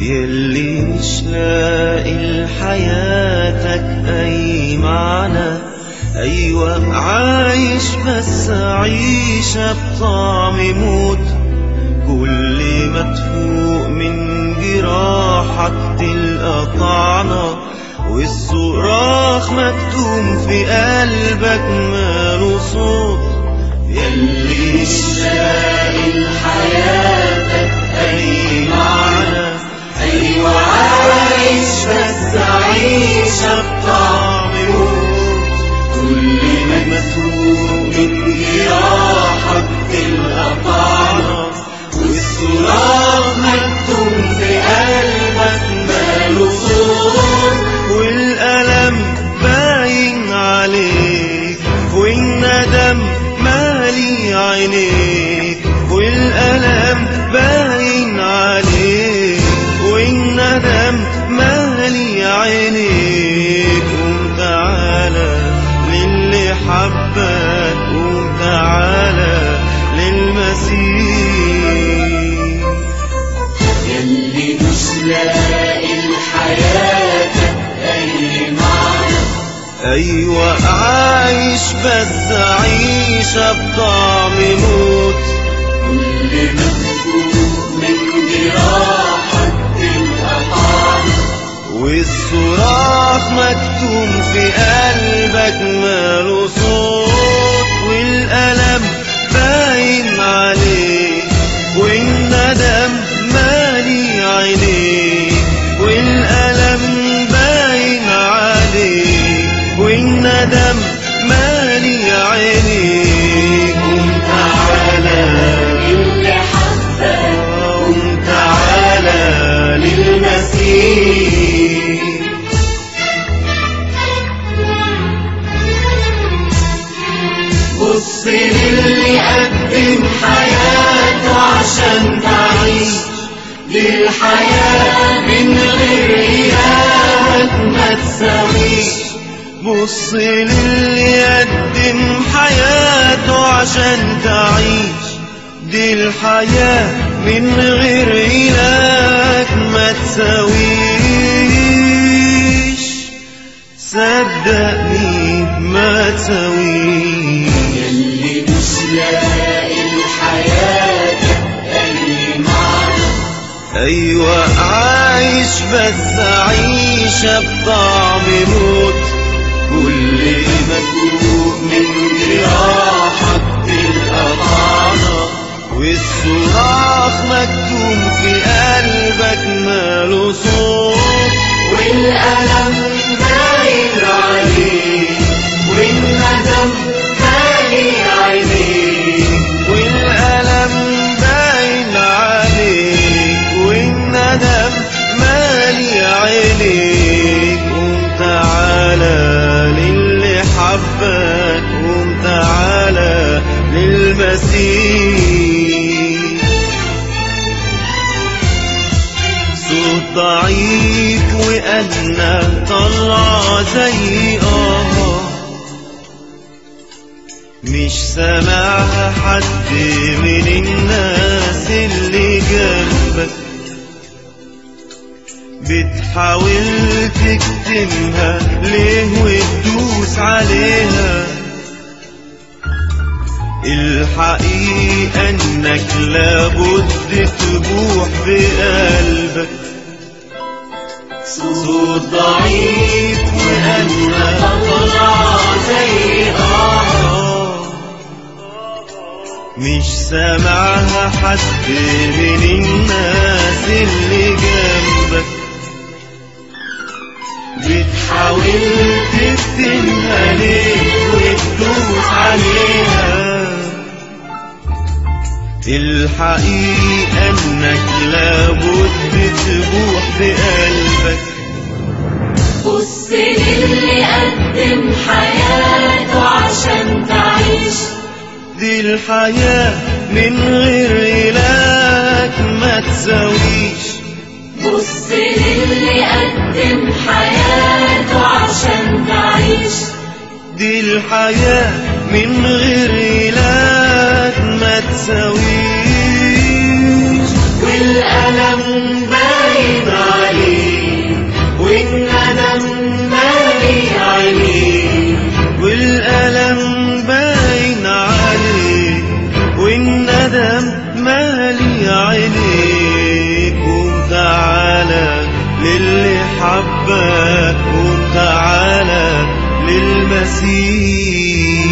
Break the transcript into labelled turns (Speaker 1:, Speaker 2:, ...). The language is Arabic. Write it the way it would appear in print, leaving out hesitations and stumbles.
Speaker 1: يلي مش لاقي لحياتك أي معنى. أيوة عايش بس عيشة بطعم موت. كل ما تفوق من جراحك تلقى طعنة، والصراخ مكتوم في قلبك ماله صوت. يلي مش لاقي لحياتك أي معنى. أيوة عايش بس عيشة بطعم موت. كل ما تفوق من جراحك تلقى طعنة، والصراخ مكتوم في قلبك ماله صوت. والألم باين عليك والندم مالي عينيك. والألم باين عليك والندم مالي عينيك. قوم تعالى للي حبك، قوم تعالى للمسيح.
Speaker 2: يلي مش لاقي لحياتك أي معنى.
Speaker 1: أيوة عايش بس عيشة بطعم موت.
Speaker 2: كل ما تفوق من جراحك تلقى طعنة،
Speaker 1: والصراخ مكتوم في قلبك ماله صوت. والألم باين عليك والندم مالي عينيك. والألم باين عليك والندم مالي عينيك. قوم تعالى
Speaker 2: اللي حبك،
Speaker 1: قوم تعالى للمسيح.
Speaker 2: بص للي قدم حياته عشان تعيش. دي الحياة من غير إلهك ما تساويش.
Speaker 1: بص للي قدم حياته عشان تعيش. دي الحياة من غير إلهك ما تساويش. صدقني ما تساويش.
Speaker 2: يلي مش لاقي لحياتك أي معنى.
Speaker 1: أيوة عايش بس عيشة بطعم موت. كل ما تفوق من جراحك تلقى طعنة، والصراخ مكتوم في قلبك ماله صوت.
Speaker 2: والألم باين عليك والندم مالي عينيك.
Speaker 1: والألم باين عليك والندم مالي عينيك. قوم تعالى للي حبك، قوم تعالى للمسيح. صوت ضعيف وأدنى طلع زي مش سامعها حد من الناس اللي جنبك. بتحاول تكتمها ليه وتدوس عليها. الحقيقة انك لابد تبوح بقلبك. صوت ضعيف وأنا طلع زي مش سامعها حد من الناس اللي جنبك. بتحاول تكتمها ليه وتدوس عليها. الحقيقة انك لابد تبوح بقلبك.
Speaker 2: بص للي قدم حياته عشان تعيش.
Speaker 1: دي الحياة من غير إلهك ما تساويش.
Speaker 2: بص للي قدم حياته عشان تعيش.
Speaker 1: دي الحياة من غير إلهك ما تساويش.
Speaker 2: والألم باين
Speaker 1: المحبة وتعالى للمسيح.